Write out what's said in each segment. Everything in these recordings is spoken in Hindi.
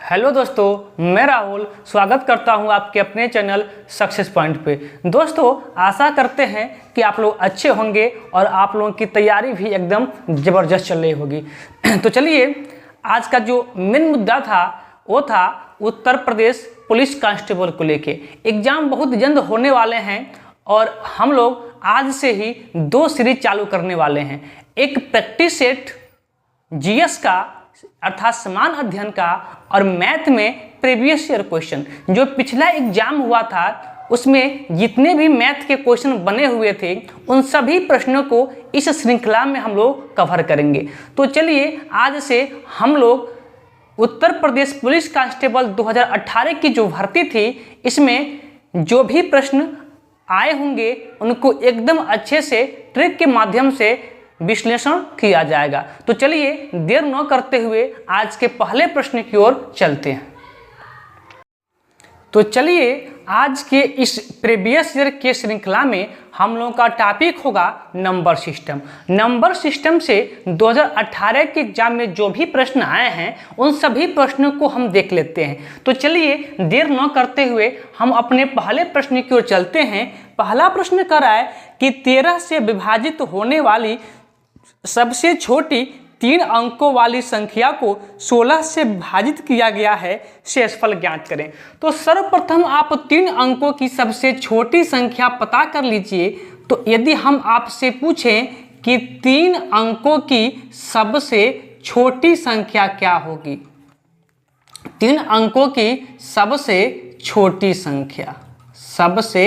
हेलो दोस्तों, मैं राहुल स्वागत करता हूं आपके अपने चैनल सक्सेस पॉइंट पे। दोस्तों, आशा करते हैं कि आप लोग अच्छे होंगे और आप लोगों की तैयारी भी एकदम ज़बरदस्त चल रही होगी। तो चलिए, आज का जो मेन मुद्दा था वो था उत्तर प्रदेश पुलिस कांस्टेबल को लेके। एग्ज़ाम बहुत जल्द होने वाले हैं और हम लोग आज से ही 2 सीरीज चालू करने वाले हैं। एक प्रैक्टिस सेट जीएस का अर्थात समान अध्ययन का और मैथ में प्रीवियस ईयर क्वेश्चन। जो पिछला एग्जाम हुआ था उसमें जितने भी मैथ के क्वेश्चन बने हुए थे उन सभी प्रश्नों को इस श्रृंखला में हम लोग कवर करेंगे। तो चलिए, आज से हम लोग उत्तर प्रदेश पुलिस कांस्टेबल 2018 की जो भर्ती थी इसमें जो भी प्रश्न आए होंगे उनको एकदम अच्छे से ट्रिक के माध्यम से विश्लेषण किया जाएगा। तो चलिए, देर न करते हुए आज के पहले प्रश्न की ओर चलते हैं। तो चलिए, आज के इस प्रीवियस ईयर के श्रृंखला में हम लोगों का टॉपिक होगा नंबर सिस्टम। नंबर सिस्टम से 2018 के एग्जाम में जो भी प्रश्न आए हैं उन सभी प्रश्नों को हम देख लेते हैं। तो चलिए, देर न करते हुए हम अपने पहले प्रश्न की ओर चलते हैं। पहला प्रश्न कर रहा है कि 13 से विभाजित होने वाली सबसे छोटी 3 अंकों वाली संख्या को 16 से विभाजित किया गया है, शेषफल ज्ञात करें। तो सर्वप्रथम आप 3 अंकों की सबसे छोटी संख्या पता कर लीजिए। तो यदि हम आपसे पूछें कि 3 अंकों की सबसे छोटी संख्या क्या होगी, 3 अंकों की सबसे छोटी संख्या, सबसे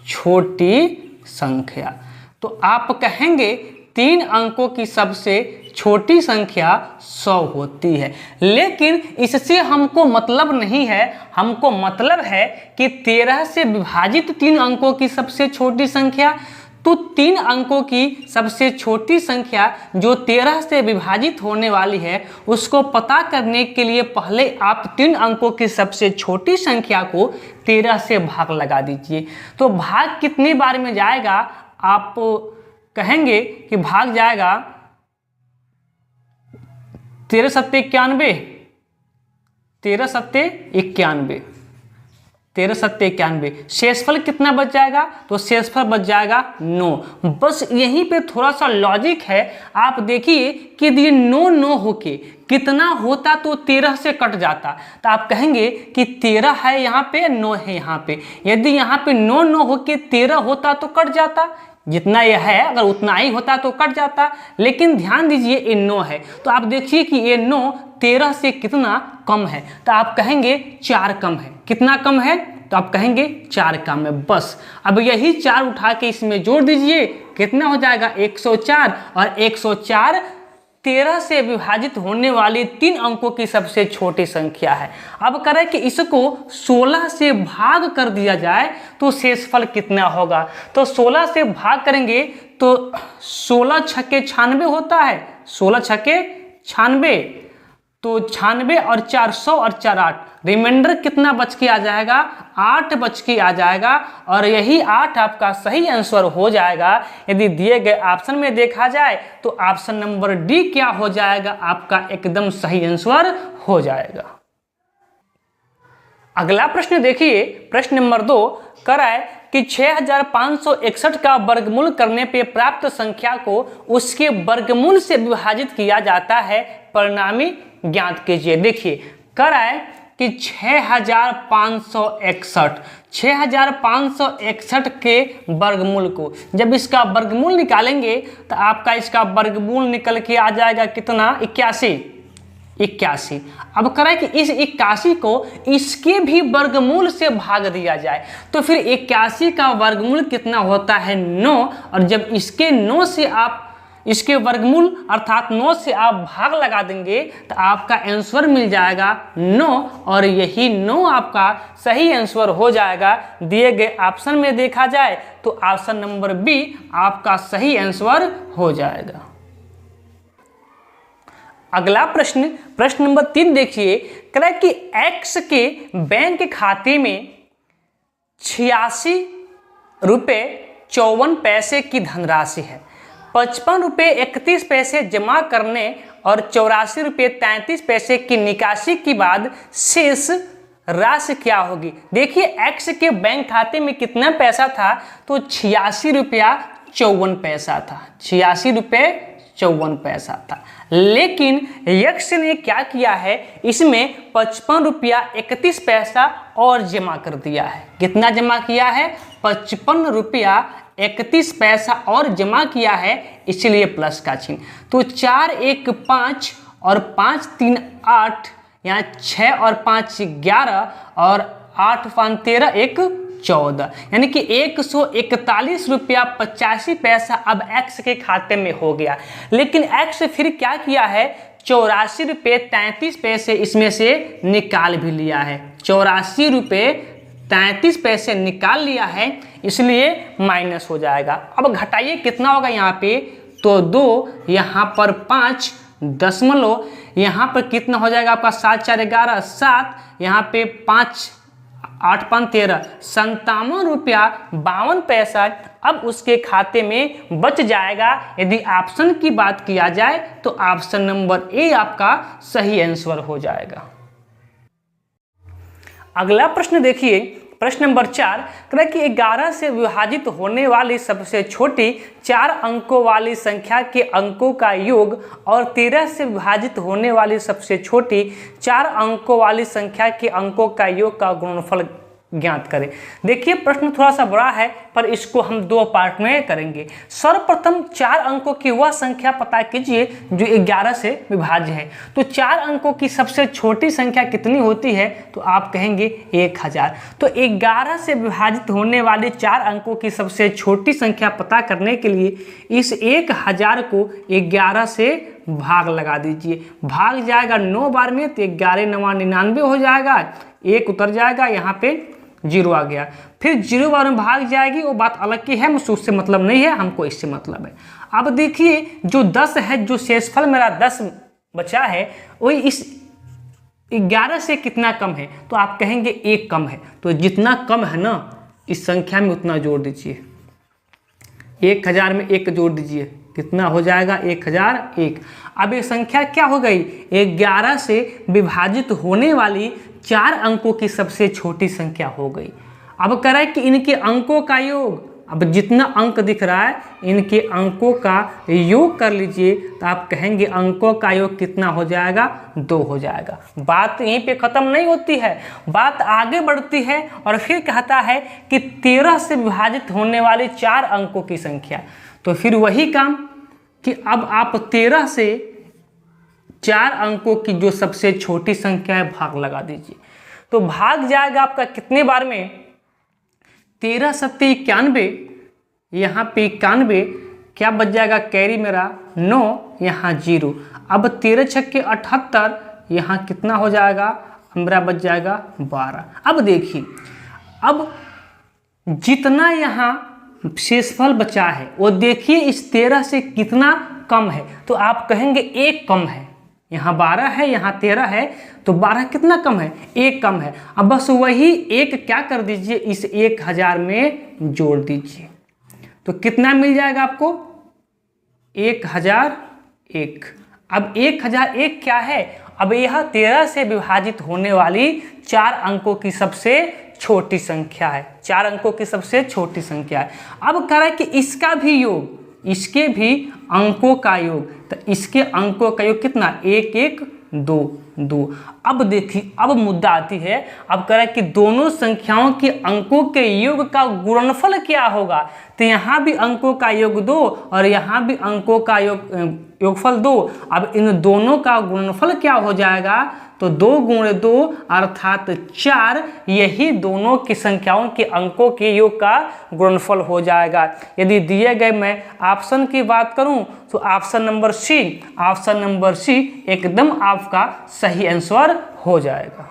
छोटी संख्या, तो आप कहेंगे 3 अंकों की सबसे छोटी संख्या 100 होती है। लेकिन इससे हमको मतलब नहीं है, हमको मतलब है कि 13 से विभाजित 3 अंकों की सबसे छोटी संख्या। तो 3 अंकों की सबसे छोटी संख्या जो 13 से विभाजित होने वाली है उसको पता करने के लिए पहले आप 3 अंकों की सबसे छोटी संख्या को 13 से भाग लगा दीजिए। तो भाग कितनी बार में जाएगा, आप कहेंगे कि भाग जाएगा 13 सत्ते 91, 13 सत्ते 91, 13 सत्ते 91। शेषफल कितना बच जाएगा, तो शेषफल बच जाएगा 9। बस यहीं पे थोड़ा सा लॉजिक है। आप देखिए कि ये 9 होके कितना होता तो 13 से कट जाता। तो आप कहेंगे कि 13 है यहाँ पे, 9 है यहाँ पे। यदि यहाँ पे 9 होके 13 होता तो कट जाता, जितना यह है अगर उतना ही होता तो कट जाता। लेकिन ध्यान दीजिए ये 9 है, तो आप देखिए कि ये 9 13 से कितना कम है। तो आप कहेंगे 4 कम है। कितना कम है, तो आप कहेंगे 4 कम है। बस अब यही 4 उठा के इसमें जोड़ दीजिए, कितना हो जाएगा 104। और 104 13 से विभाजित होने वाली 3 अंकों की सबसे छोटी संख्या है। अब करें कि इसको 16 से भाग कर दिया जाए तो शेषफल कितना होगा। तो 16 से भाग करेंगे तो 16 छक्के 96 होता है, 16 छक्के 96। तो 96 और 400 और 4 8, रिमाइंडर कितना बच के आ जाएगा, 8 बच के आ जाएगा। और यही 8 आपका सही आंसर हो जाएगा। यदि दिए गए ऑप्शन में देखा जाए तो ऑप्शन नंबर डी क्या हो जाएगा, आपका एकदम सही आंसर हो जाएगा। अगला प्रश्न देखिए, प्रश्न नंबर 2 कराए कि 6561 का वर्गमूल करने पे प्राप्त संख्या को उसके वर्गमूल से विभाजित किया जाता है, परिणामी ज्ञात कीजिए। देखिए, कराए कि 6561 के वर्गमूल को जब इसका वर्गमूल निकालेंगे तो आपका इसका वर्गमूल निकल के आ जाएगा कितना, 81। अब करें कि इस 81 को इसके भी वर्गमूल से भाग दिया जाए तो फिर 81 का वर्गमूल कितना होता है, 9। और जब इसके 9 से आप इसके वर्गमूल अर्थात 9 से आप भाग लगा देंगे तो आपका आंसर मिल जाएगा 9। और यही 9 आपका सही आंसर हो जाएगा। दिए गए ऑप्शन में देखा जाए तो ऑप्शन नंबर बी आपका सही आंसर हो जाएगा। अगला प्रश्न, प्रश्न नंबर 3 देखिए, कह रहा है कि एक्स के बैंक खाते में 86 रुपये 54 पैसे की धनराशि है। ₹55.31 जमा करने और ₹84.33 की निकासी के बाद शेष राशि क्या होगी। देखिए एक्स के बैंक खाते में कितना पैसा था, तो ₹86.54 था, ₹86.54 था। लेकिन यक्स ने क्या किया है, इसमें ₹55.31 और जमा कर दिया है। कितना जमा किया है, ₹55.31 और जमा किया है, इसलिए प्लस का चिन्ह। तो 4 1 5 और 5 3 8, यहाँ 6 और 5 11 और 8 5 13 1 14, यानी कि ₹141.85 अब एक्स के खाते में हो गया। लेकिन एक्स फिर क्या किया है, ₹84.33 इसमें से निकाल भी लिया है, ₹84.33 निकाल लिया है, इसलिए माइनस हो जाएगा। अब घटाइए कितना होगा यहाँ पे, तो 2, यहाँ पर 5 दशमलव, यहाँ पर कितना हो जाएगा आपका 7 4 11 7, यहाँ पे 5 8 5 13, ₹57.52 अब उसके खाते में बच जाएगा। यदि ऑप्शन की बात किया जाए तो ऑप्शन नंबर ए आपका सही आंसर हो जाएगा। अगला प्रश्न देखिए, प्रश्न नंबर 4 कह कि 11 से विभाजित होने वाली सबसे छोटी 4 अंकों वाली संख्या के अंकों का योग और 13 से विभाजित होने वाली सबसे छोटी 4 अंकों वाली संख्या के अंकों का योग का गुणनफल ज्ञात करें। देखिए प्रश्न थोड़ा सा बड़ा है, पर इसको हम 2 पार्ट में करेंगे। सर्वप्रथम 4 अंकों की वह संख्या पता कीजिए जो 11 से विभाज्य है। तो 4 अंकों की सबसे छोटी संख्या कितनी होती है, तो आप कहेंगे 1000। तो 11 से विभाजित होने वाले 4 अंकों की सबसे छोटी संख्या पता करने के लिए इस 1000 को 11 से भाग लगा दीजिए। भाग जाएगा 9 बार में, तो 11 9 99 हो जाएगा, 1 उतर जाएगा, यहाँ पे 0 आ गया। फिर 0 बार में भाग जाएगी, वो बात अलग की है, मुझसे उससे मतलब नहीं है, हमको इससे मतलब है। अब देखिए जो 10 है, जो शेषफल मेरा 10 बचा है, वही इस 11 से कितना कम है, तो आप कहेंगे 1 कम है। तो जितना कम है ना इस संख्या में उतना जोड़ दीजिए। 1000 में 1 जोड़ दीजिए, कितना हो जाएगा 1001। अब ये संख्या क्या हो गई, 11 से विभाजित होने वाली 4 अंकों की सबसे छोटी संख्या हो गई। अब कह रहा है कि इनके अंकों का योग, अब जितना अंक दिख रहा है इनके अंकों का योग कर लीजिए, तो आप कहेंगे अंकों का योग कितना हो जाएगा, 2 हो जाएगा। बात यहीं पे ख़त्म नहीं होती है, बात आगे बढ़ती है और फिर कहता है कि 13 से विभाजित होने वाले 4 अंकों की संख्या। तो फिर वही काम कि अब आप 13 से 4 अंकों की जो सबसे छोटी संख्या है भाग लगा दीजिए। तो भाग जाएगा आपका कितने बार में, 13 सत्ते 91, यहाँ पे 91, क्या बच जाएगा कैरी मेरा 9, यहाँ 0। अब 13 छक्के 78, यहाँ कितना हो जाएगा मेरा बच जाएगा 12। अब देखिए, अब जितना यहाँ शेषफल बचा है वो देखिए इस 13 से कितना कम है, तो आप कहेंगे 1 कम है। यहाँ 12 है, यहाँ 13 है, तो 12 कितना कम है, 1 कम है। अब बस वही 1 क्या कर दीजिए, इस 1000 में जोड़ दीजिए, तो कितना मिल जाएगा आपको 1001। अब 1001 क्या है, अब यह 13 से विभाजित होने वाली 4 अंकों की सबसे छोटी संख्या है, 4 अंकों की सबसे छोटी संख्या है। अब कह रहा है कि इसका भी योग, इसके भी अंकों का योग, तो इसके अंकों का योग कितना 1 1 2 2। अब देखिए अब मुद्दा आती है, अब कह रहा है कि दोनों संख्याओं के अंकों के योग का गुणनफल क्या होगा। तो यहाँ भी अंकों का योग 2 और यहाँ भी अंकों का योगफल 2। अब इन दोनों का गुणनफल क्या हो जाएगा, तो 2 गुणे 2 अर्थात 4, यही दोनों की संख्याओं के अंकों के योग का गुणनफल हो जाएगा। यदि दिए गए मैं ऑप्शन की बात करूं तो ऑप्शन नंबर सी एकदम आपका सही आंसर हो जाएगा।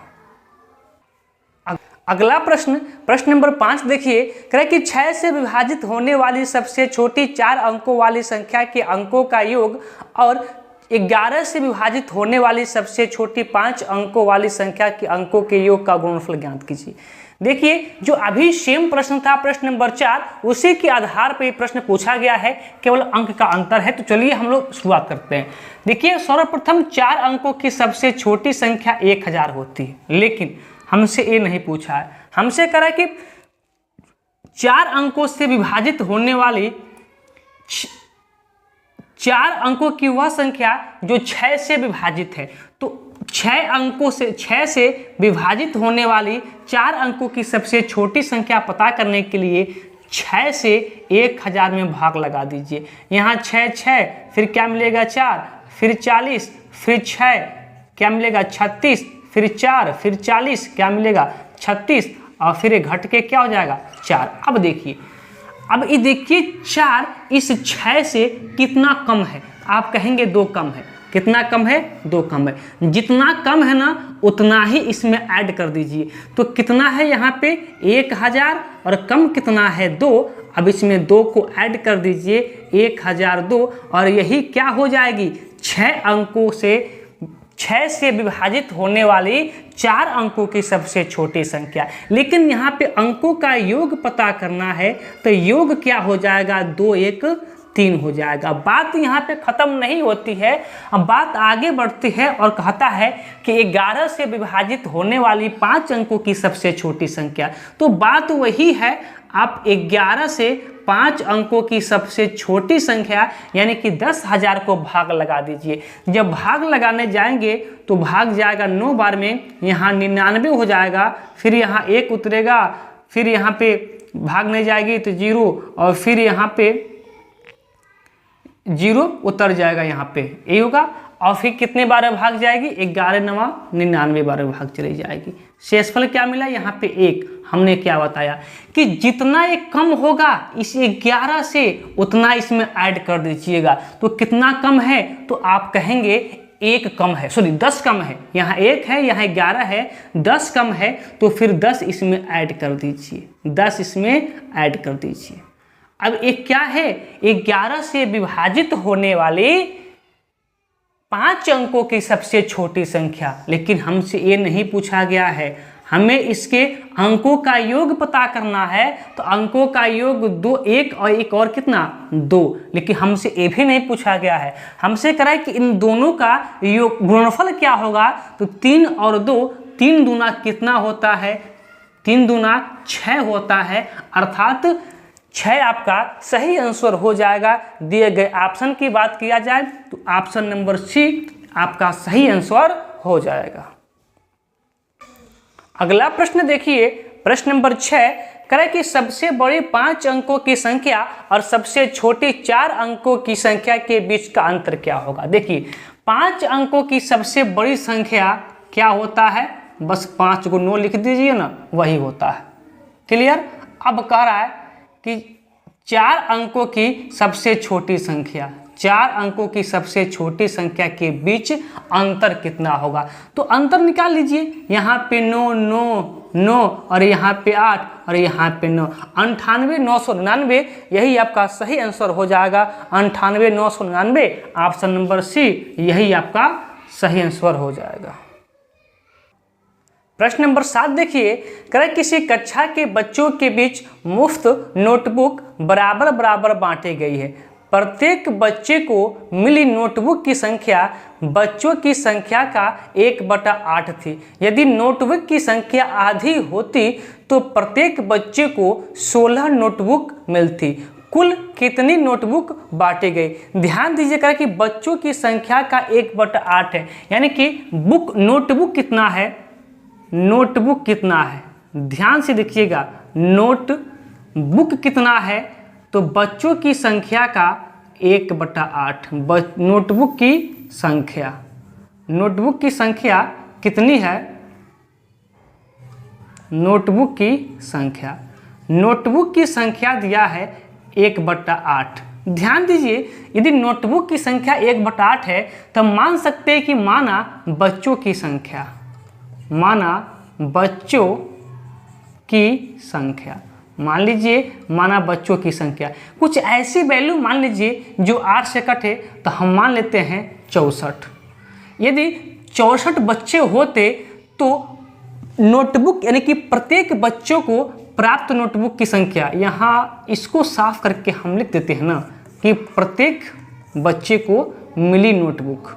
अगला प्रश्न नंबर 5 देखिए, कह रहा है कि 6 से विभाजित होने वाली सबसे छोटी 4 अंकों वाली संख्या के अंकों का योग और 11 से विभाजित होने वाली सबसे छोटी 5 अंकों वाली संख्या के अंकों के योग का गुणनफल ज्ञात कीजिए। देखिए जो अभी सेम प्रश्न था प्रश्न नंबर 4, उसी के आधार पर प्रश्न पूछा गया है, केवल अंक का अंतर है। तो चलिए हम लोग शुरुआत करते हैं। देखिए सर्वप्रथम 4 अंकों की सबसे छोटी संख्या 1000 होती है, लेकिन हमसे ये नहीं पूछा है। हमसे करा कि 4 अंकों से विभाजित होने वाली 4 अंकों की वह संख्या जो 6 से विभाजित है। तो 6 से विभाजित होने वाली 4 अंकों की सबसे छोटी संख्या पता करने के लिए 6 से 1000 में भाग लगा दीजिए। यहाँ 6 फिर क्या मिलेगा 4, फिर 40, फिर 6 क्या मिलेगा 36, फिर 4, फिर 40 क्या मिलेगा 36, और फिर घट के क्या हो जाएगा 4। अब देखिए, अब ये देखिए 4 इस 6 से कितना कम है। आप कहेंगे 2 कम है। कितना कम है? 2 कम है। जितना कम है ना उतना ही इसमें ऐड कर दीजिए। तो कितना है यहाँ पे 1000 और कम कितना है 2। अब इसमें 2 को ऐड कर दीजिए 1002 और यही क्या हो जाएगी 6 अंकों से 6 से विभाजित होने वाली 4 अंकों की सबसे छोटी संख्या। लेकिन यहाँ पे अंकों का योग पता करना है तो योग क्या हो जाएगा 2 1 3 हो जाएगा। बात यहाँ पे खत्म नहीं होती है, अब बात आगे बढ़ती है और कहता है कि 11 से विभाजित होने वाली 5 अंकों की सबसे छोटी संख्या। तो बात वही है, आप 11 से 5 अंकों की सबसे छोटी संख्या यानी कि 10,000 को भाग लगा दीजिए। जब भाग लगाने जाएंगे तो भाग जाएगा 9 बार में, यहाँ 99 हो जाएगा, फिर यहाँ 1 उतरेगा, फिर यहाँ पे भागने जाएगी तो 0 और फिर यहाँ पे 0 उतर जाएगा, यहाँ पे यही होगा। और फिर कितने बार भाग जाएगी 11 9 99 बार भाग चली जाएगी। शेषफल क्या मिला यहाँ पे 1। हमने क्या बताया कि जितना ये कम होगा इस 11 से उतना इसमें ऐड कर दीजिएगा। तो कितना कम है तो आप कहेंगे 1 कम है, सॉरी 10 कम है। यहाँ 1 है, यहाँ 11 है, 10 कम है तो फिर 10 इसमें ऐड कर दीजिए, 10 इसमें ऐड कर दीजिए। अब एक क्या है 11 से विभाजित होने वाली 5 अंकों की सबसे छोटी संख्या। लेकिन हमसे ये नहीं पूछा गया है, हमें इसके अंकों का योग पता करना है। तो अंकों का योग 2 1 और एक और कितना 2। लेकिन हमसे ये भी नहीं पूछा गया है, हमसे करा है कि इन दोनों का योग गुणनफल क्या होगा। तो 3 और 2, 3 दूना कितना होता है 3 दूना 6 होता है, अर्थात 6 आपका सही आंसर हो जाएगा। दिए गए ऑप्शन की बात किया जाए तो ऑप्शन नंबर सी आपका सही आंसर हो जाएगा। अगला प्रश्न देखिए, प्रश्न नंबर 6 करें कि सबसे बड़ी 5 अंकों की संख्या और सबसे छोटी 4 अंकों की संख्या के बीच का अंतर क्या होगा। देखिए 5 अंकों की सबसे बड़ी संख्या क्या होता है, बस 5 को 9 लिख दीजिए ना, वही होता है। क्लियर। अब कह रहा है कि 4 अंकों की सबसे छोटी संख्या, 4 अंकों की सबसे छोटी संख्या के बीच अंतर कितना होगा। तो अंतर निकाल लीजिए, यहाँ पे 9 9 9 और यहाँ पे 8 और यहाँ पे 9, 98 999 यही आपका सही आंसर हो जाएगा। 98 999 ऑप्शन नंबर सी यही आपका सही आंसर हो जाएगा। प्रश्न नंबर 7 देखिए, करें किसी कक्षा के बच्चों के बीच मुफ्त नोटबुक बराबर बराबर बांटी गई है। प्रत्येक बच्चे को मिली नोटबुक की संख्या बच्चों की संख्या का 1/8 थी। यदि नोटबुक की संख्या आधी होती तो प्रत्येक बच्चे को 16 नोटबुक मिलती। कुल कितनी नोटबुक बांटी गई। ध्यान दीजिएगा कि बच्चों की संख्या का 1/8 है, यानी कि नोटबुक कितना है, नोटबुक कितना है, ध्यान से देखिएगा, नोटबुक कितना है तो बच्चों की संख्या का 1/8। नोटबुक की संख्या, नोटबुक की संख्या कितनी है, नोटबुक की संख्या, नोटबुक की संख्या दिया है 1/8। ध्यान दीजिए, यदि नोटबुक की संख्या 1/8 है तो मान सकते हैं कि माना बच्चों की संख्या, माना बच्चों की संख्या, मान लीजिए माना बच्चों की संख्या, कुछ ऐसी वैल्यू मान लीजिए जो 8 से कटे तो हम मान लेते हैं 64। यदि 64 बच्चे होते तो नोटबुक यानी कि प्रत्येक बच्चों को प्राप्त नोटबुक की संख्या, यहाँ इसको साफ करके हम लिख देते हैं ना कि प्रत्येक बच्चे को मिली नोटबुक,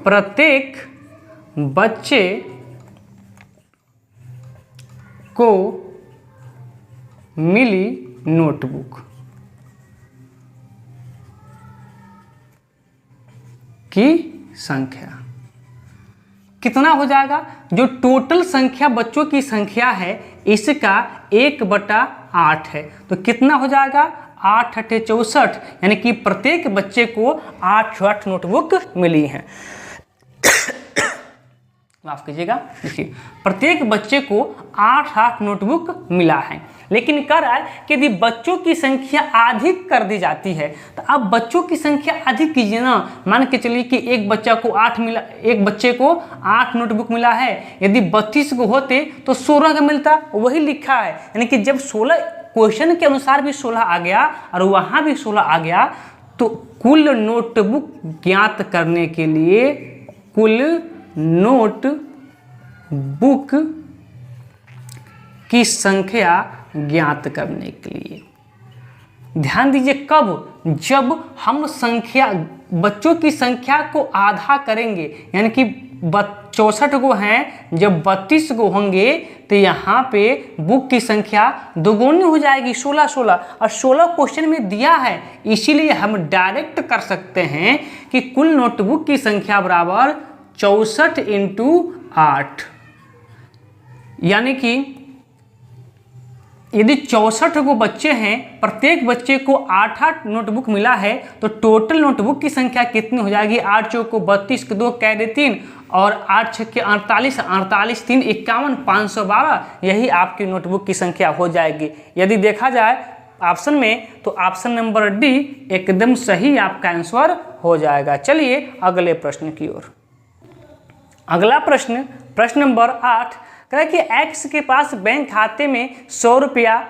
प्रत्येक बच्चे को मिली नोटबुक की संख्या कितना हो जाएगा? जो टोटल संख्या बच्चों की संख्या है इसका 1/8 है, तो कितना हो जाएगा? 8 × 8 = 64, यानी कि प्रत्येक बच्चे को 8 नोटबुक मिली हैं। माफ कीजिएगा, देखिए प्रत्येक बच्चे को 8 नोटबुक मिला है, लेकिन कर रहा है कि यदि बच्चों की संख्या अधिक कर दी जाती है तो अब बच्चों की संख्या अधिक कीजिए ना। मान के चलिए कि एक बच्चे को 8 नोटबुक मिला है, यदि 32 को होते तो 16 का मिलता, वही लिखा है। यानी कि जब 16 क्वेश्चन के अनुसार भी 16 आ गया और वहां भी 16 आ गया, तो कुल नोटबुक ज्ञात करने के लिए, कुल नोटबुक की संख्या ज्ञात करने के लिए, ध्यान दीजिए कब? जब हम बच्चों की संख्या को आधा करेंगे, यानी कि 64 को हैं, जब 32 को होंगे तो यहाँ पे बुक की संख्या दोगुनी हो जाएगी, 16 और 16 क्वेश्चन में दिया है, इसीलिए हम डायरेक्ट कर सकते हैं कि कुल नोटबुक की संख्या बराबर 64 × 8, यानी कि यदि 64 को बच्चे हैं, प्रत्येक बच्चे को 8 नोटबुक मिला है, तो टोटल नोटबुक की संख्या कितनी हो जाएगी? 8 × 4 = 32, 2 कैरी 3 और 8 × 6 = 48, 48 3 51, 512, यही आपकी नोटबुक की संख्या हो जाएगी। यदि देखा जाए ऑप्शन में तो ऑप्शन नंबर डी एकदम सही आपका आंसर हो जाएगा। चलिए अगले प्रश्न की ओर। अगला प्रश्न, प्रश्न नंबर 8, कह कि एक्स के पास बैंक खाते में 100 रुपया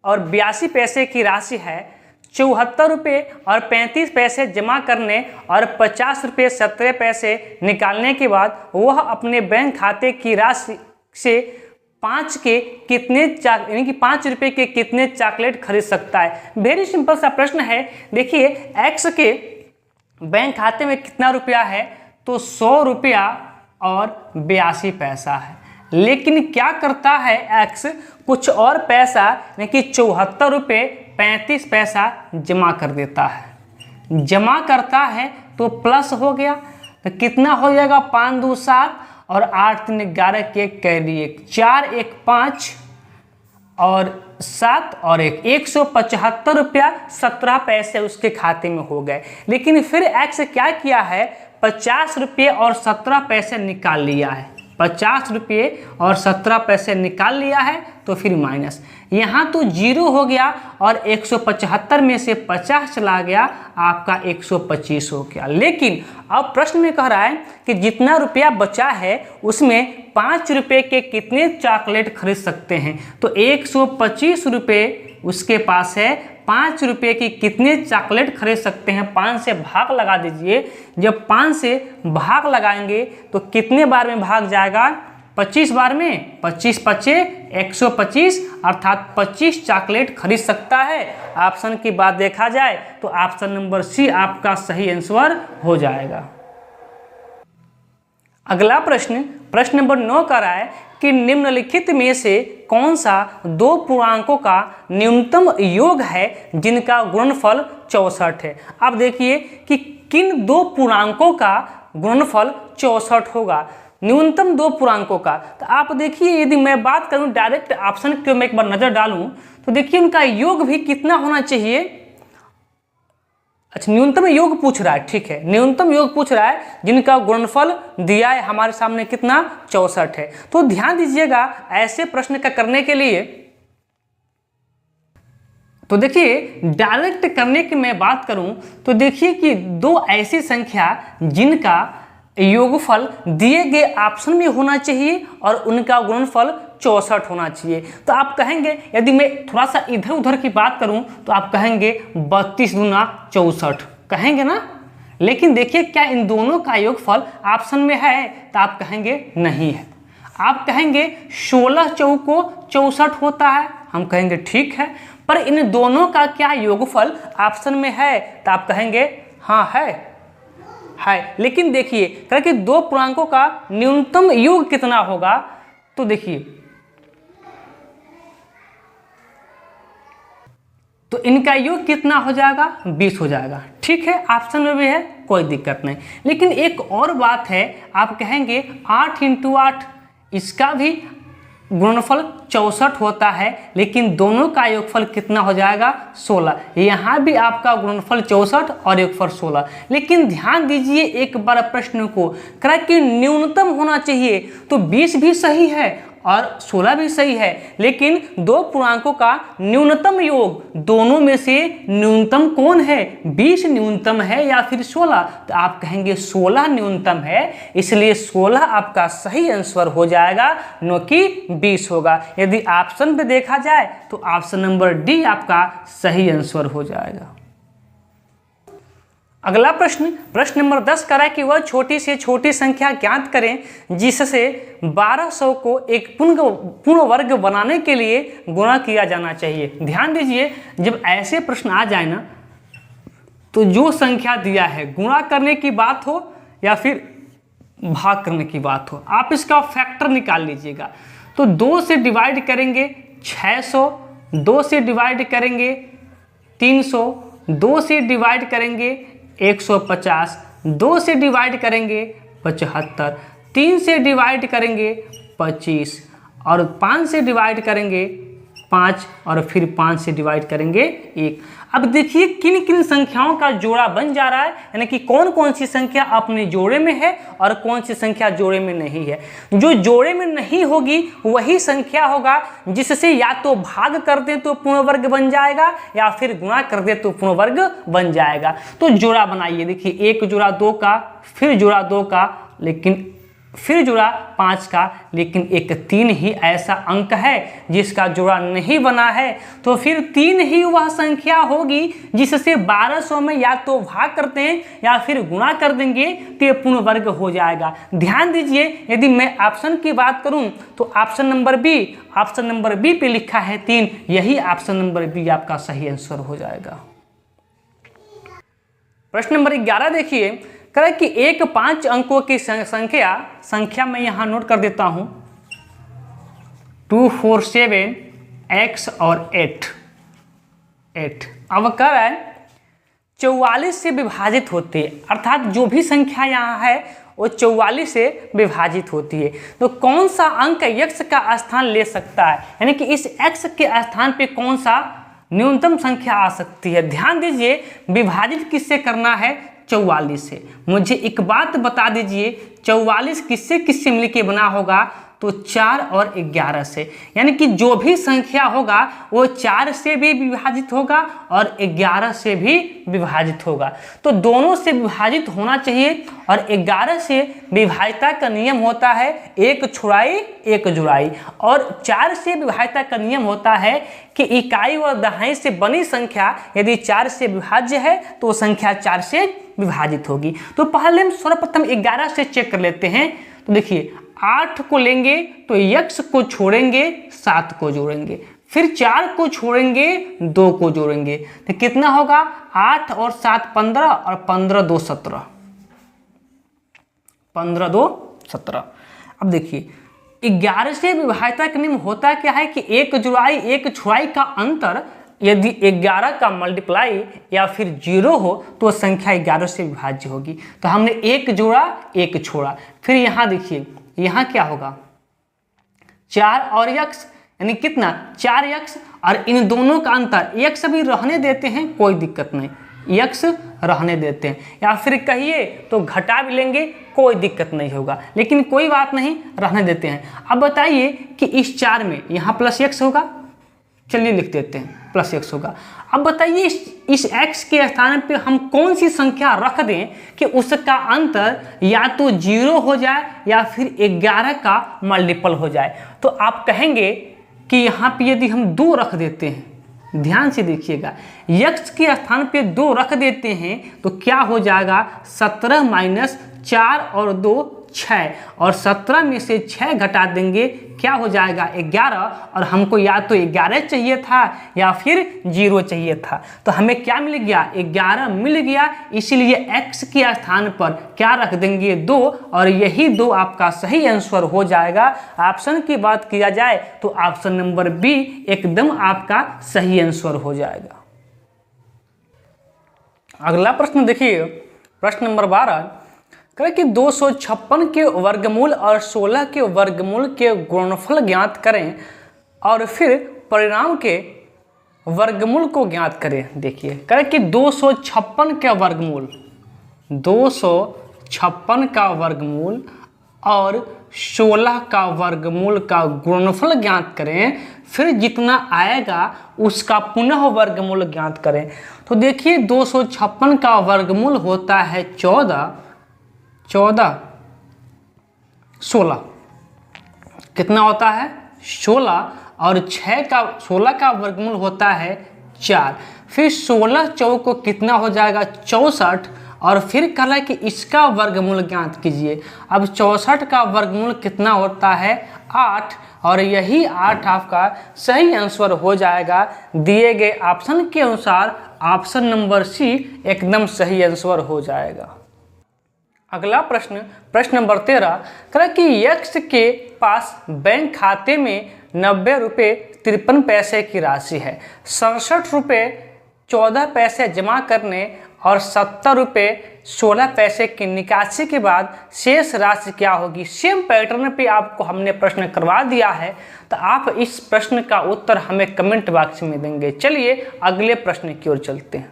और 82 पैसे की राशि है। 74 रुपये और 35 पैसे जमा करने और 50 रुपये 17 पैसे निकालने के बाद वह अपने बैंक खाते की राशि से 5 रुपये के कितने चॉकलेट खरीद सकता है? वेरी सिंपल सा प्रश्न है। देखिए एक्स के बैंक खाते में कितना रुपया है? तो 100 रुपया और 82 पैसा है, लेकिन क्या करता है एक्स? कुछ और पैसा यानी कि 74 रुपये 35 पैसा जमा कर देता है। जमा करता है तो प्लस हो गया, तो कितना हो जाएगा? 5 2 7 और 8 3 11 के कैरी 1, 4 1 5 और 7 और 1, 175 रुपया 17 पैसे उसके खाते में हो गए। लेकिन फिर एक्स क्या किया है? 50 रुपये और 17 पैसे निकाल लिया है। 50 रुपये और 17 पैसे निकाल लिया है, तो फिर माइनस, यहाँ तो 0 हो गया और 175 में से 50 चला गया, आपका 125 हो गया। लेकिन अब प्रश्न में कह रहा है कि जितना रुपया बचा है उसमें 5 रुपये के कितने चॉकलेट खरीद सकते हैं? तो 125 रुपये उसके पास है, 5 रुपये की कितने चॉकलेट खरीद सकते हैं? 5 से भाग लगा दीजिए। जब 5 से भाग लगाएंगे तो कितने बार में भाग जाएगा? 25 बार में। 25 5 125, अर्थात 25 चॉकलेट खरीद सकता है। ऑप्शन की बात देखा जाए तो ऑप्शन नंबर सी आपका सही आंसर हो जाएगा। अगला प्रश्न, प्रश्न नंबर 9 कह रहा है कि निम्नलिखित में से कौन सा 2 पूर्णांकों का न्यूनतम योग है जिनका गुणनफल 64 है? अब देखिए कि किन 2 पूर्णांकों का गुणनफल 64 होगा, न्यूनतम 2 पूर्णांकों का। तो आप देखिए, यदि मैं बात करूं डायरेक्ट ऑप्शन की मैं एक बार नजर डालूं तो देखिए उनका योग भी कितना होना चाहिए। अच्छा, न्यूनतम योग पूछ रहा है, ठीक है, न्यूनतम योग पूछ रहा है जिनका गुणनफल दिया है हमारे सामने कितना? 64 है। तो ध्यान दीजिएगा ऐसे प्रश्न का करने के लिए, तो देखिए डायरेक्ट करने की मैं बात करूं तो देखिए कि 2 ऐसी संख्या जिनका योगफल दिए गए ऑप्शन में होना चाहिए और उनका गुणनफल 64 होना चाहिए। तो आप कहेंगे, यदि मैं थोड़ा सा इधर उधर की बात करूं तो आप कहेंगे 32 × 64 कहेंगे ना। लेकिन देखिए क्या इन दोनों का योगफल ऑप्शन में है, तो आप कहेंगे नहीं है। आप कहेंगे 16 चौको 64 होता है, हम कहेंगे ठीक है, पर इन दोनों का क्या योगफल ऑप्शन में है, तो आप कहेंगे हाँ है। लेकिन देखिए क्योंकि दो पूर्णांकों का न्यूनतम योग कितना होगा, तो देखिए तो इनका योग कितना हो जाएगा, 20 हो जाएगा। ठीक है, ऑप्शन में भी है, कोई दिक्कत नहीं। लेकिन एक और बात है, आप कहेंगे 8 × 8 इसका भी गुणनफल 64 होता है, लेकिन दोनों का योगफल कितना हो जाएगा, 16। यहाँ भी आपका गुणनफल 64 और योगफल 16। लेकिन ध्यान दीजिए एक बार प्रश्न को, कि न्यूनतम होना चाहिए, तो 20 भी सही है और 16 भी सही है, लेकिन दो पूर्णांकों का न्यूनतम योग दोनों में से न्यूनतम कौन है, 20 न्यूनतम है या फिर 16, तो आप कहेंगे 16 न्यूनतम है, इसलिए 16 आपका सही आंसर हो जाएगा, न कि 20 होगा। यदि ऑप्शन पे देखा जाए तो ऑप्शन नंबर डी आपका सही आंसर हो जाएगा। अगला प्रश्न नंबर 10 कह रहा है कि वह छोटी से छोटी संख्या ज्ञात करें जिससे 1200 को एक पूर्ण वर्ग बनाने के लिए गुणा किया जाना चाहिए। ध्यान दीजिए, जब ऐसे प्रश्न आ जाए ना, तो जो संख्या दिया है गुणा करने की बात हो या फिर भाग करने की बात हो, आप इसका फैक्टर निकाल लीजिएगा। तो 2 से डिवाइड करेंगे 600, 2 से डिवाइड करेंगे 300, 2 से डिवाइड करेंगे 150, 2 से डिवाइड करेंगे 75, 3 से डिवाइड करेंगे 25 और 5 से डिवाइड करेंगे 5 और फिर 5 से डिवाइड करेंगे 1। अब देखिए किन किन संख्याओं का जोड़ा बन जा रहा है, यानी कि कौन कौन सी संख्या अपने जोड़े में है और कौन सी संख्या जोड़े में नहीं है। जो जोड़े में नहीं होगी वही संख्या होगा जिससे या तो भाग कर दें तो पूर्ण वर्ग बन जाएगा या फिर गुणा कर दें तो पूर्ण वर्ग बन जाएगा। तो जोड़ा बनाइए, देखिए एक जोड़ा 2 का, फिर जोड़ा 2 का, लेकिन फिर जुड़ा 5 का, लेकिन एक 3 ही ऐसा अंक है जिसका जोड़ा नहीं बना है। तो फिर 3 ही वह संख्या होगी जिससे 1200 में या तो भाग करते हैं या फिर गुणा कर देंगे तो ये पूर्ण वर्ग हो जाएगा। ध्यान दीजिए, यदि मैं ऑप्शन की बात करूं तो ऑप्शन नंबर बी पे लिखा है 3, यही ऑप्शन नंबर बी आपका सही आंसर हो जाएगा। प्रश्न नंबर 11 देखिए, कह कि एक 5 अंकों की संख्या मैं यहां नोट कर देता हूं, 2, 4, 7, x और 8। अब कह रहा है 44 से विभाजित होती है, अर्थात जो भी संख्या यहाँ है वो 44 से विभाजित होती है। तो कौन सा अंक x का स्थान ले सकता है, यानी कि इस x के स्थान पे कौन सा न्यूनतम संख्या आ सकती है। ध्यान दीजिए, विभाजित किससे करना है, 44 से। मुझे एक बात बता दीजिए, 44 किससे मिलके बना होगा, तो 4 और 11 से, यानी कि जो भी संख्या होगा वो 4 से भी विभाजित होगा और 11 से भी विभाजित होगा। तो दोनों से विभाजित होना चाहिए और 11 से विभाज्यता का नियम होता है एक छुड़ाई एक जुड़ाई, और 4 से विभाज्यता का नियम होता है कि इकाई व दहाई से बनी संख्या यदि 4 से विभाज्य है तो संख्या 4 से विभाजित होगी। तो पहले हम सर्वप्रथम 11 से चेक कर लेते हैं। तो देखिए 8 को लेंगे तो x को छोड़ेंगे 7 को जोड़ेंगे, फिर 4 को छोड़ेंगे 2 को जोड़ेंगे, तो कितना होगा, 8 और 7 15 और 15 2 17, 15 2 17। अब देखिए 11 से विभाज्यता का नियम होता क्या है कि एक जुड़ाई एक छुड़ाई का अंतर यदि 11 का मल्टीप्लाई या फिर 0 हो तो संख्या 11 से विभाज्य होगी। तो हमने एक जोड़ा एक छोड़ा, फिर यहाँ देखिए यहाँ क्या होगा, 4 और x, यानी कितना 4x, और इन दोनों का अंतर x भी रहने देते हैं, कोई दिक्कत नहीं, x रहने देते हैं, या फिर कहिए तो घटा भी लेंगे, कोई दिक्कत नहीं होगा, लेकिन कोई बात नहीं, रहने देते हैं। अब बताइए कि इस 4 में यहाँ प्लस x होगा, चलिए लिख देते हैं प्लस x होगा। अब बताइए इस x के स्थान पे हम कौन सी संख्या रख दें कि उसका अंतर या तो 0 हो जाए या फिर 11 का मल्टीपल हो जाए। तो आप कहेंगे कि यहाँ पे यदि हम 2 रख देते हैं, ध्यान से देखिएगा, x के स्थान पे 2 रख देते हैं तो क्या हो जाएगा 17 माइनस 4 और 2 6, और 17 में से 6 घटा देंगे क्या हो जाएगा 11, और हमको या तो 11 चाहिए था या फिर 0 चाहिए था, तो हमें क्या मिल गया 11 मिल गया, इसीलिए x के स्थान पर क्या रख देंगे 2, और यही 2 आपका सही आंसर हो जाएगा। ऑप्शन की बात किया जाए तो ऑप्शन नंबर बी एकदम आपका सही आंसर हो जाएगा। अगला प्रश्न देखिए, प्रश्न नंबर 12 करें कि 256 के वर्गमूल और 16 के वर्गमूल के गुणनफल ज्ञात करें और फिर परिणाम के वर्गमूल को ज्ञात करें। देखिए करें कि 256 का वर्गमूल, 256 का वर्गमूल और 16 का वर्गमूल का गुणनफल ज्ञात करें, फिर जितना आएगा उसका पुनः वर्गमूल ज्ञात करें। तो देखिए 256 का वर्गमूल होता है 14, 16 कितना होता है 16, और 16 का वर्गमूल होता है 4, फिर 16 चौको कितना हो जाएगा 64, और फिर कहा कि इसका वर्गमूल ज्ञात कीजिए। अब 64 का वर्गमूल कितना होता है 8, और यही 8 आपका सही आंसर हो जाएगा। दिए गए ऑप्शन के अनुसार ऑप्शन नंबर सी एकदम सही आंसर हो जाएगा। अगला प्रश्न, प्रश्न नंबर 13 कह कि x के पास बैंक खाते में 90 रुपये 53 पैसे की राशि है, 67 रुपये 14 पैसे जमा करने और 70 रुपये 16 पैसे की निकासी के बाद शेष राशि क्या होगी। सेम पैटर्न पे आपको हमने प्रश्न करवा दिया है, तो आप इस प्रश्न का उत्तर हमें कमेंट बॉक्स में देंगे। चलिए अगले प्रश्न की ओर चलते हैं।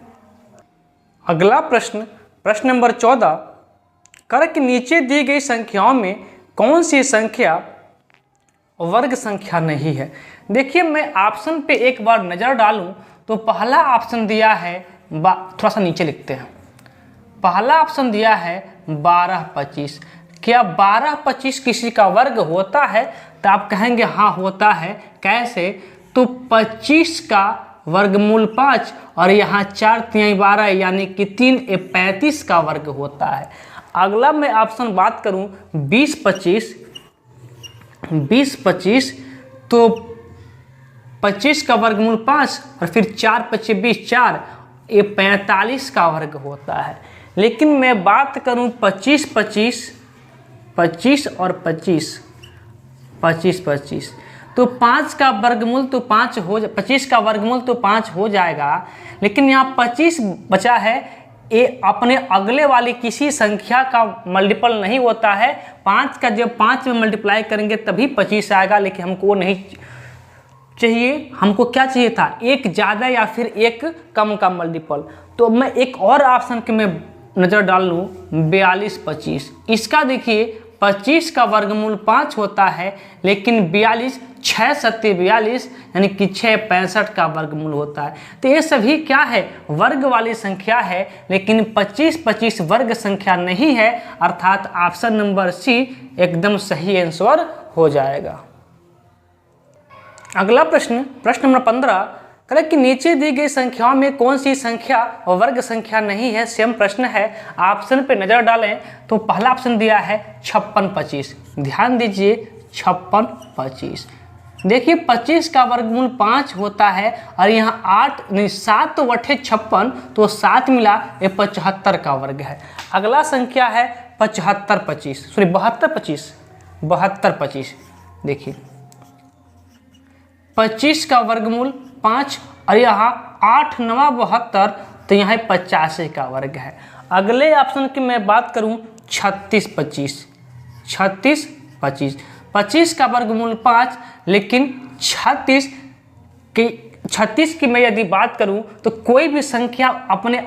अगला प्रश्न, प्रश्न नंबर 14 कर कि नीचे दी गई संख्याओं में कौन सी संख्या वर्ग संख्या नहीं है। देखिए मैं ऑप्शन पे एक बार नज़र डालूं तो पहला ऑप्शन दिया है, थोड़ा सा नीचे लिखते हैं, पहला ऑप्शन दिया है 12, 25। क्या 12, 25 किसी का वर्ग होता है? तो आप कहेंगे हाँ होता है। कैसे? तो 25 का वर्गमूल 5 और यहाँ 4 3 12 यानी कि 3 35 का वर्ग होता है। अगला मैं ऑप्शन बात करूं 20, 25 तो 25 का वर्गमूल 5 और फिर 4 25 20 4, ये 45 का वर्ग होता है। लेकिन मैं बात करूं 25 और 25 तो 5 का वर्गमूल तो 5 हो, 25 का वर्गमूल तो 5 हो जाएगा, लेकिन यहाँ 25 बचा है, ये अपने अगले वाली किसी संख्या का मल्टीपल नहीं होता है। 5 का जब 5 में मल्टीप्लाई करेंगे तभी 25 आएगा, लेकिन हमको वो नहीं चाहिए। हमको क्या चाहिए था, एक ज़्यादा या फिर एक कम का मल्टीपल। तो मैं एक और ऑप्शन के मैं नज़र डाल लूँ 42, 25। इसका देखिए 25 का वर्गमूल 5 होता है, लेकिन 42 6 7 42 यानी कि 6 65 का वर्गमूल होता है। तो ये सभी क्या है, वर्ग वाली संख्या है, लेकिन 25 25 वर्ग संख्या नहीं है, अर्थात ऑप्शन नंबर सी एकदम सही आंसर हो जाएगा। अगला प्रश्न, प्रश्न नंबर 15 करें कि नीचे दी गई संख्याओं में कौन सी संख्या वर्ग संख्या नहीं है। सेम प्रश्न है, ऑप्शन पे नज़र डालें तो पहला ऑप्शन दिया है 56 25। ध्यान दीजिए 56 25। देखिए 25 का वर्गमूल 5 होता है और यहाँ 8 नहीं 7 तो 8 56 तो 7 मिला ये 75 का वर्ग है। अगला संख्या है 72 25। देखिए 25 का वर्गमूल 5 और यहाँ 8 9 72 तो यहाँ 85 का वर्ग है। अगले ऑप्शन की मैं बात करूँ 36 25। 25 का वर्गमूल 5, लेकिन 36 की मैं यदि बात करूं तो कोई भी संख्या अपने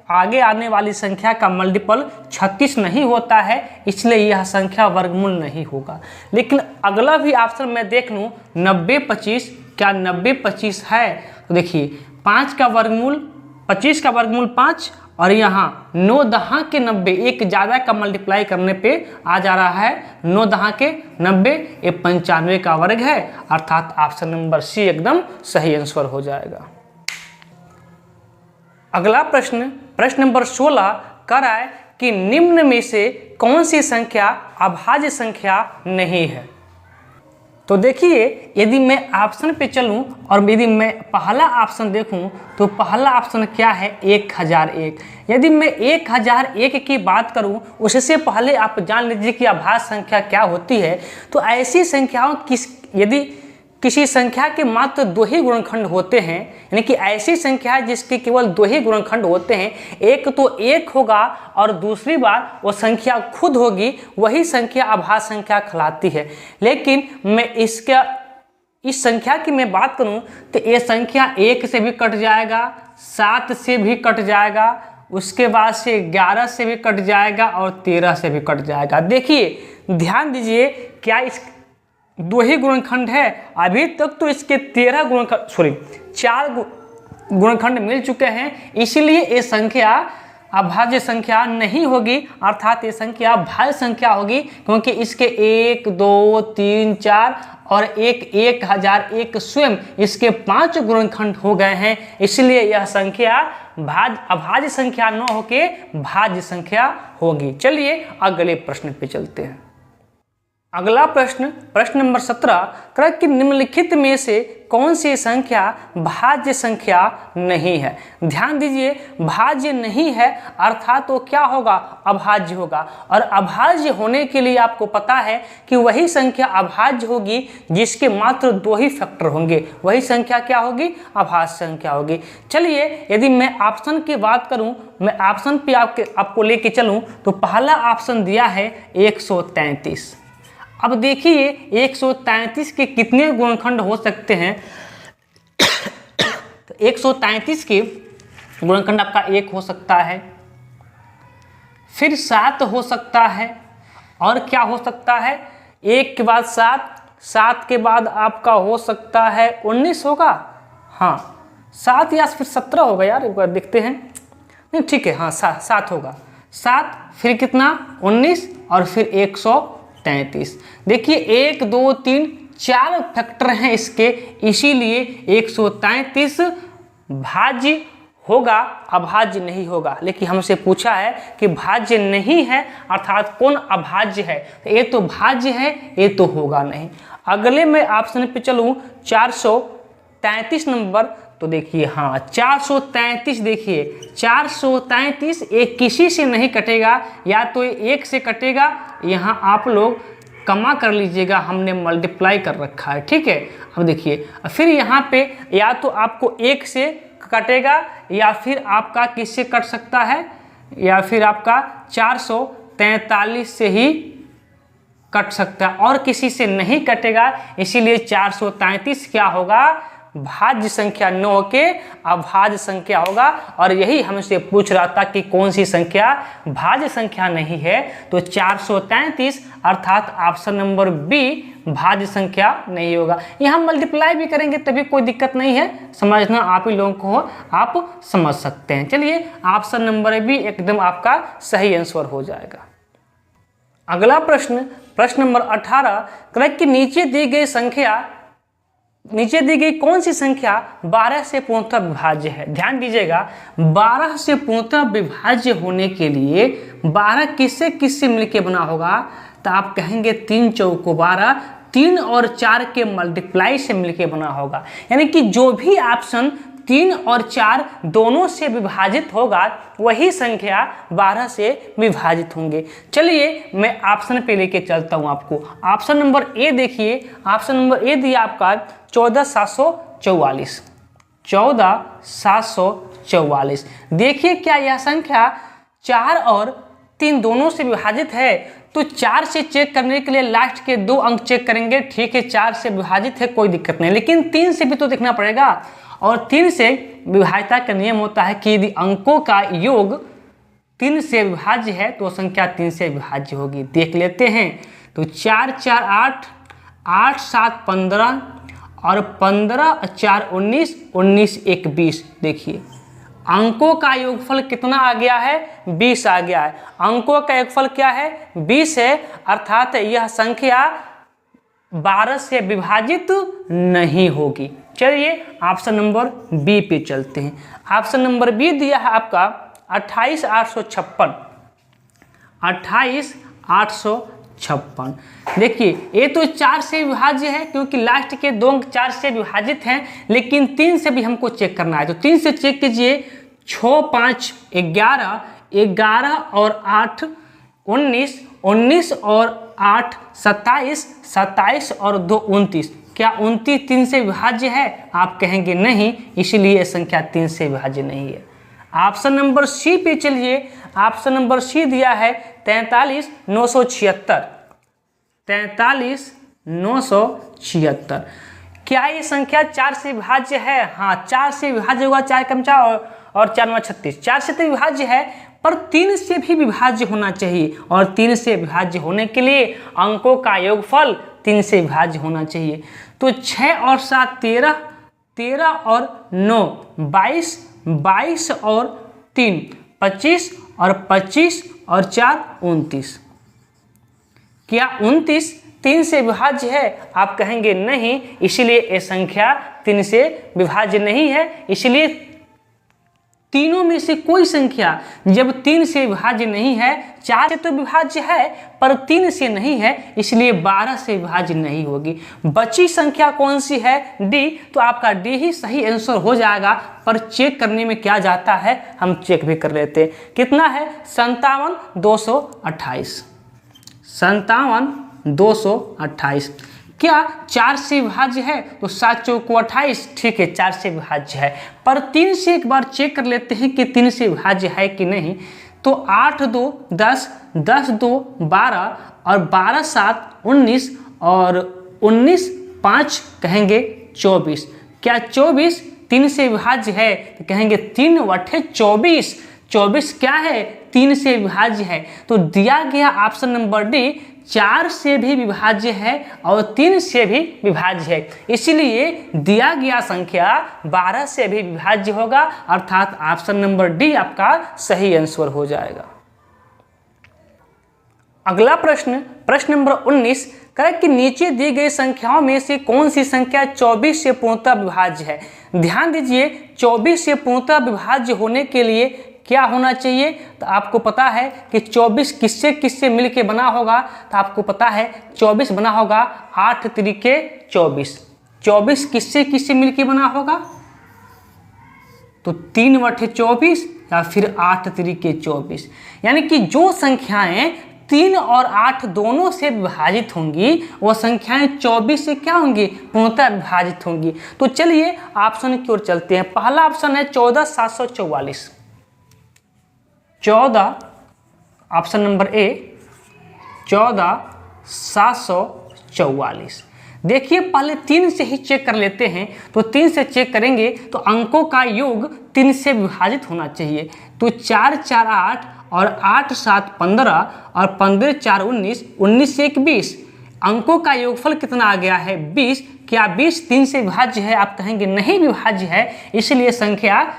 आगे आने वाली संख्या का मल्टीपल 36 नहीं होता है, इसलिए यह संख्या वर्गमूल नहीं होगा। लेकिन अगला भी ऑप्शन मैं देख लूँ 90 25, क्या 90 25 है? तो देखिए 25 का वर्गमूल 5 और यहाँ 9 दहा के 90, एक ज़्यादा का मल्टीप्लाई करने पे आ जा रहा है 9 दहा के 90, ये 95 का वर्ग है, अर्थात ऑप्शन नंबर सी एकदम सही आंसर हो जाएगा। अगला प्रश्न, प्रश्न नंबर 16 कह रहा है कि निम्न में से कौन सी संख्या अभाज्य संख्या नहीं है। तो देखिए, यदि मैं ऑप्शन पे चलूं और यदि मैं पहला ऑप्शन देखूं तो पहला ऑप्शन क्या है, 1001। यदि मैं 1001 की बात करूं, उससे पहले आप जान लीजिए कि अभाज्य संख्या क्या होती है। तो ऐसी संख्याओं यदि किसी संख्या के मात्र 2 ही गुणनखंड होते हैं, यानी कि ऐसी संख्या जिसके केवल 2 ही गुणनखंड होते हैं, एक तो 1 होगा और दूसरी बार वो संख्या खुद होगी, वही संख्या अभाज्य संख्या कहलाती है। लेकिन मैं इस संख्या की मैं बात करूं तो ये संख्या 1 से भी कट जाएगा, 7 से भी कट जाएगा, उसके बाद से 11 से भी कट जाएगा और 13 से भी कट जाएगा। देखिए ध्यान दीजिए, क्या इस 2 ही गुणनखंड है, अभी तक तो इसके 4 गुणनखंड मिल चुके हैं, इसीलिए ये संख्या अभाज्य संख्या नहीं होगी, अर्थात ये संख्या भाज्य संख्या होगी, क्योंकि इसके 1, 2, 3, 4 और 1001 स्वयं इसके 5 गुणनखंड हो गए हैं, इसलिए यह संख्या अभाज्य संख्या न होके भाज्य संख्या होगी। चलिए अगले प्रश्न पे चलते हैं। अगला प्रश्न, प्रश्न नंबर 17 कह कि निम्नलिखित में से कौन सी संख्या भाज्य संख्या नहीं है। ध्यान दीजिए, भाज्य नहीं है अर्थात तो क्या होगा, अभाज्य होगा, और अभाज्य होने के लिए आपको पता है कि वही संख्या अभाज्य होगी जिसके मात्र 2 ही फैक्टर होंगे, वही संख्या क्या होगी, अभाज्य संख्या होगी। चलिए यदि मैं ऑप्शन की बात करूं, मैं ऑप्शन पे आपको लेके चलूं तो पहला ऑप्शन दिया है 133। अब देखिए 133 के कितने गुणनखंड हो सकते हैं। तो 133 के गुणनखंड आपका 1 हो सकता है, फिर 7 हो सकता है, और क्या हो सकता है, 1 के बाद 7, 7 के बाद आपका हो सकता है 19 होगा, हाँ 7 या फिर 17 होगा यार, एक बार देखते हैं, नहीं ठीक है, हाँ 7 होगा, 7 फिर कितना 19 और फिर 133। देखिए 1, 2, 3, 4 फैक्टर हैं इसके, इसीलिए 133 भाज्य होगा, अभाज्य नहीं होगा। लेकिन हमसे पूछा है कि भाज्य नहीं है अर्थात कौन अभाज्य है, तो ये तो भाज्य है, ये तो होगा नहीं। अगले में ऑप्शन पे चलूँ 433 नंबर, तो देखिए हाँ 433, देखिए 433 एक किसी से नहीं कटेगा, या तो 1 से कटेगा, यहाँ आप लोग कमा कर लीजिएगा, हमने मल्टीप्लाई कर रखा है, ठीक है। अब देखिए फिर यहाँ पे या तो आपको 1 से कटेगा, या फिर आपका किससे कट सकता है, या फिर आपका 443 से ही कट सकता है, और किसी से नहीं कटेगा, इसीलिए 433 क्या होगा, भाज्य संख्या न होके अभाज्य संख्या होगा। और यही हमसे पूछ रहा था कि कौन सी संख्या भाज्य संख्या नहीं है, तो 433 अर्थात ऑप्शन नंबर बी भाज्य संख्या नहीं होगा। यहाँ मल्टीप्लाई भी करेंगे तभी कोई दिक्कत नहीं है, समझना आप ही लोगों को आप समझ सकते हैं। चलिए ऑप्शन नंबर बी एकदम आपका सही आंसर हो जाएगा। अगला प्रश्न, प्रश्न नंबर 18 करेक्ट कि नीचे दी गई कौन सी संख्या 12 से पूर्णतः विभाज्य है। ध्यान दीजिएगा, 12 से पूर्णतः विभाज्य होने के लिए 12 किससे किससे मिलके बना होगा, तो आप कहेंगे 3 चौको 12, 3 और 4 के मल्टीप्लाई से मिलके बना होगा। यानी कि जो भी ऑप्शन 3 और 4 दोनों से विभाजित होगा वही संख्या 12 से विभाजित होंगे। चलिए मैं ऑप्शन पे लेके चलता हूं आपको। ऑप्शन नंबर ए देखिए, ऑप्शन नंबर ए दिया आपका 14744। 14744। देखिए क्या यह संख्या 4 और 3 दोनों से विभाजित है, तो 4 से चेक करने के लिए लास्ट के 2 अंक चेक करेंगे, ठीक है 4 से विभाजित है कोई दिक्कत नहीं, लेकिन 3 से भी तो देखना पड़ेगा। और 3 से विभाज्यता का नियम होता है कि यदि अंकों का योग 3 से विभाज्य है तो संख्या 3 से विभाज्य होगी। देख लेते हैं, तो 4 4 8, 8 7 15 और 15 4 19, 19 1 20। देखिए अंकों का योगफल कितना आ गया है? 20 आ गया है। अंकों का योगफल क्या है? 20 है, अर्थात यह संख्या 12 से विभाजित नहीं होगी। चलिए ऑप्शन नंबर बी पे चलते हैं। ऑप्शन नंबर बी दिया है आपका 28,856। 28,856। देखिए ये तो 4 से विभाज्य है क्योंकि लास्ट के 2 अंक 4 से विभाजित हैं, लेकिन 3 से भी हमको चेक करना है। तो 3 से चेक कीजिए। 6, 5, 11, 11 और 8 19, 19 और 8 27, 27 और 2 29। क्या 29 3 से विभाज्य है? आप कहेंगे नहीं, इसलिए यह संख्या 3 से विभाज्य नहीं है। ऑप्शन नंबर सी पे चलिए। ऑप्शन नंबर सी दिया है 43,976। 43,976। क्या ये संख्या 4 से विभाज्य है? हाँ, 4 से विभाज्य होगा। 4 कम 4 और 4 9 36। 4 से तो विभाज्य है, पर 3 से भी विभाज्य होना चाहिए, और 3 से विभाज्य होने के लिए अंकों का योगफल 3 से विभाज्य होना चाहिए। तो 6 और 7 13, 13 और 9 22, 22 और 3 25 और 25 और 4 29। क्या 29 3 से विभाज्य है? आप कहेंगे नहीं, इसलिए ये संख्या 3 से विभाज्य नहीं है। इसलिए तीनों में से कोई संख्या जब 3 से विभाज्य नहीं है, 4 से तो विभाज्य है पर 3 से नहीं है, इसलिए 12 से विभाज्य नहीं होगी। बची संख्या कौन सी है? डी। तो आपका डी ही सही आंसर हो जाएगा, पर चेक करने में क्या जाता है, हम चेक भी कर लेते हैं। कितना है? 57,228। 57,228। क्या 4 से विभाज्य है? तो 7 चौको 28, ठीक है 4 से विभाज्य है, पर 3 से एक बार चेक कर लेते हैं कि 3 से विभाज्य है कि नहीं। तो 8 2 10, 10 2 12 और 12 7 19 और 19 5 कहेंगे 24। क्या 24 3 से विभाज्य है? तो कहेंगे 3 बटे 24। 24 क्या है? 3 से विभाज्य है। तो दिया गया ऑप्शन नंबर डी 4 से भी विभाज्य है और 3 से भी विभाज्य है, इसलिए दिया गया संख्या 12 से भी विभाज्य होगा, अर्थात ऑप्शन नंबर डी आपका सही आंसर हो जाएगा। अगला प्रश्न, प्रश्न नंबर 19, करें कि नीचे दी गई संख्याओं में से कौन सी संख्या 24 से पूर्णतः विभाज्य है? ध्यान दीजिए, 24 से पूर्णतः विभाज्य होने के लिए क्या होना चाहिए? तो आपको पता है कि 24 किससे किससे मिलके बना होगा। तो आपको पता है 24 बना होगा 8 तरीके 24। 24 किससे किससे मिलके बना होगा? तो 3 बटे 24 या फिर 8 तरीके 24। यानी कि जो संख्याएं 3 और 8 दोनों से विभाजित होंगी, वो संख्याएं 24 से क्या होंगी? पूर्णतः विभाजित होंगी। तो चलिए ऑप्शन की ओर चलते हैं। पहला ऑप्शन है 14,744। 14, ऑप्शन नंबर ए 14,744। देखिए पहले 3 से ही चेक कर लेते हैं। तो 3 से चेक करेंगे तो अंकों का योग 3 से विभाजित होना चाहिए। तो 4 4 8 और 8 7 15 और 15 4 19, 19 से 1 20। अंकों का योगफल कितना आ गया है? 20। क्या 20 3 से विभाज्य है? आप कहेंगे नहीं विभाज्य है, इसलिए संख्या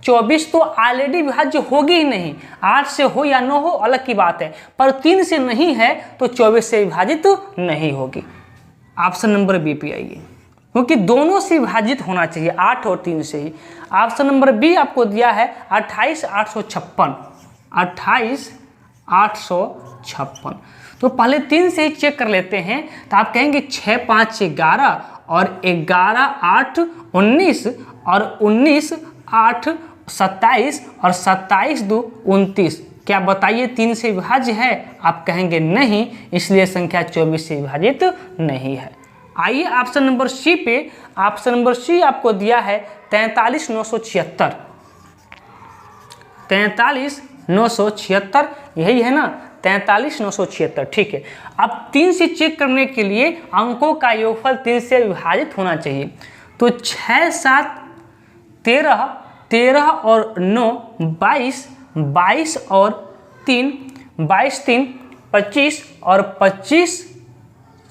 24 तो ऑलरेडी विभाज्य होगी ही नहीं। 8 से हो या न हो अलग की बात है, पर 3 से नहीं है तो 24 से विभाजित तो नहीं होगी। ऑप्शन नंबर बी पे आइए, क्योंकि दोनों से विभाजित होना चाहिए, 8 और 3 से ही। ऑप्शन नंबर बी आपको दिया है 28,856। 28,856। तो पहले 3 से ही चेक कर लेते हैं। तो आप कहेंगे 6 5 11 और 11 8 19 और 19 8 27 और 27 2 29। क्या बताइए 3 से विभाज्य है? आप कहेंगे नहीं, इसलिए संख्या 24 से विभाजित नहीं है। आइए ऑप्शन नंबर सी पे। ऑप्शन नंबर सी आपको दिया है 43,976। 43,976 यही है ना? 43,976, ठीक है। अब 3 से चेक करने के लिए अंकों का योगफल 3 से विभाजित होना चाहिए। तो 6 7 13, 13 और 9 22, 22 और 3, 22 3 25 और 25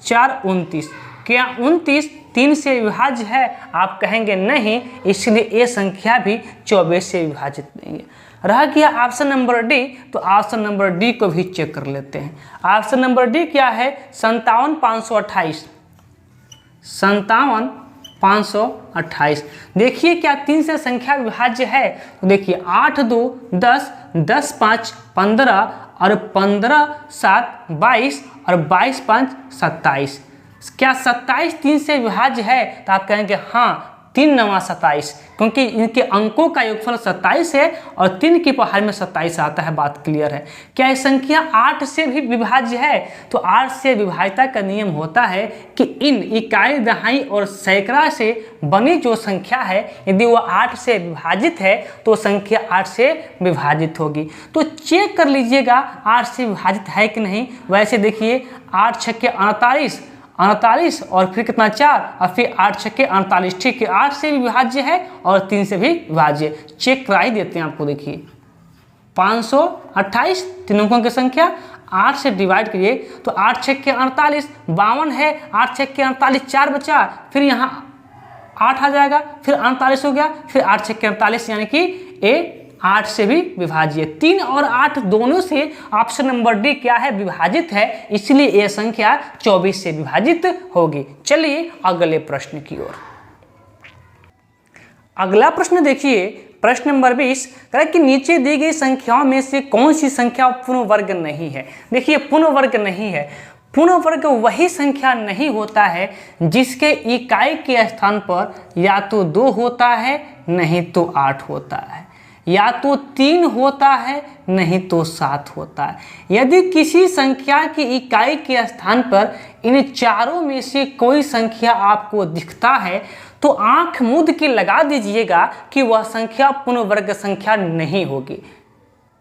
4 29। क्या 29 3 से विभाज्य है, आप कहेंगे नहीं, इसलिए ये संख्या भी 24 से विभाजित नहीं है। रह गया ऑप्शन नंबर डी, तो ऑप्शन नंबर डी को भी चेक कर लेते हैं। ऑप्शन नंबर डी क्या है? 57,528। 57,528। देखिए क्या 3 से संख्या विभाज्य है? तो देखिए 8 2 10, 10 5 15 और 15 7 22 और 22 5 27। क्या 27 3 से विभाज्य है? तो आप कहेंगे हाँ, 3 9 27, क्योंकि इनके अंकों का योगफल 27 है और 3 की पहाड़ में 27 आता है। बात क्लियर है। क्या यह संख्या 8 से भी विभाज्य है? तो 8 से विभाज्यता का नियम होता है कि इन इकाई, दहाई और सैकड़ा से बनी जो संख्या है, यदि वो 8 से विभाजित है तो संख्या 8 से विभाजित होगी। तो चेक कर लीजिएगा 8 से विभाजित है कि नहीं। वैसे देखिए 8 छक्के 48 और फिर कितना 4 और फिर 8 छक्के 48। ठीक है, 8 से भी विभाज्य है और 3 से भी विभाज्य। चेक करा ही देते हैं आपको। देखिए 528 तीन अंकों की संख्या, 8 से डिवाइड करिए तो 8 छक्के 48 52 है। 8 छक्के 48, 4 बचा, फिर यहाँ 8 आ जाएगा, फिर 48 हो गया, फिर 8 छक्के 48, यानी कि ए 8 से भी विभाज्य। 3 और 8 दोनों से ऑप्शन नंबर डी क्या है? विभाजित है, इसलिए यह संख्या 24 से विभाजित होगी। चलिए अगले प्रश्न की ओर। अगला प्रश्न देखिए, प्रश्न नंबर 20 कह कि नीचे दी गई संख्याओं में से कौन सी संख्या पूर्ण वर्ग नहीं है? देखिए पूर्ण वर्ग नहीं है। पूर्ण वर्ग वही संख्या नहीं होता है जिसके इकाई के स्थान पर या तो 2 होता है, नहीं तो 8 होता है, या तो 3 होता है, नहीं तो 7 होता है। यदि किसी संख्या की इकाई के स्थान पर इन चारों में से कोई संख्या आपको दिखता है तो आंख मूंद के लगा दीजिएगा कि वह संख्या पूर्ण वर्ग संख्या नहीं होगी।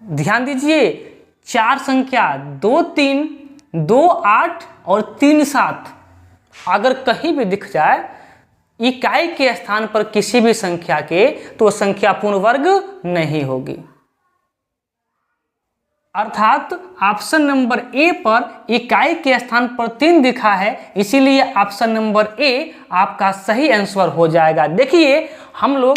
ध्यान दीजिए, 4 संख्या 2 3, 2 8 और 3 7 अगर कहीं भी दिख जाए इकाई के स्थान पर किसी भी संख्या के, तो संख्या पूर्ण वर्ग नहीं होगी। अर्थात ऑप्शन नंबर ए पर इकाई के स्थान पर 3 दिखा है, इसीलिए ऑप्शन नंबर ए आपका सही आंसर हो जाएगा। देखिए हम लोग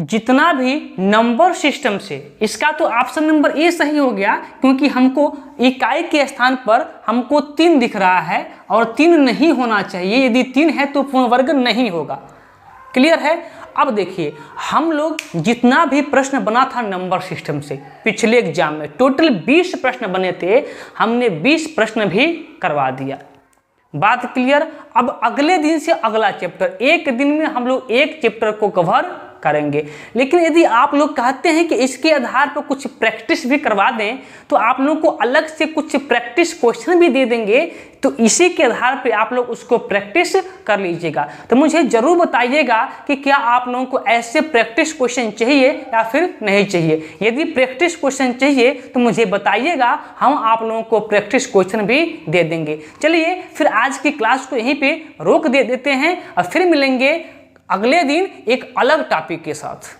जितना भी नंबर सिस्टम से, इसका तो ऑप्शन नंबर ए सही हो गया, क्योंकि हमको इकाई के स्थान पर हमको 3 दिख रहा है और 3 नहीं होना चाहिए। यदि 3 है तो पूर्ण वर्ग नहीं होगा। क्लियर है। अब देखिए हम लोग जितना भी प्रश्न बना था नंबर सिस्टम से, पिछले एग्जाम में टोटल 20 प्रश्न बने थे, हमने 20 प्रश्न भी करवा दिया। बात क्लियर। अब अगले दिन से अगला चैप्टर, एक दिन में हम लोग एक चैप्टर को कवर करेंगे। लेकिन यदि आप लोग कहते हैं कि इसके आधार पर कुछ प्रैक्टिस भी करवा दें, तो आप लोगों को अलग से कुछ प्रैक्टिस क्वेश्चन भी दे देंगे, तो इसी के आधार पे आप लोग उसको प्रैक्टिस कर लीजिएगा। तो मुझे जरूर बताइएगा कि क्या आप लोगों को ऐसे प्रैक्टिस क्वेश्चन चाहिए या फिर नहीं चाहिए। यदि प्रैक्टिस क्वेश्चन चाहिए तो मुझे बताइएगा, हम आप लोगों को प्रैक्टिस क्वेश्चन भी दे देंगे। चलिए फिर आज की क्लास को यहीं पे रोक दे देते हैं और फिर मिलेंगे अगले दिन एक अलग टॉपिक के साथ।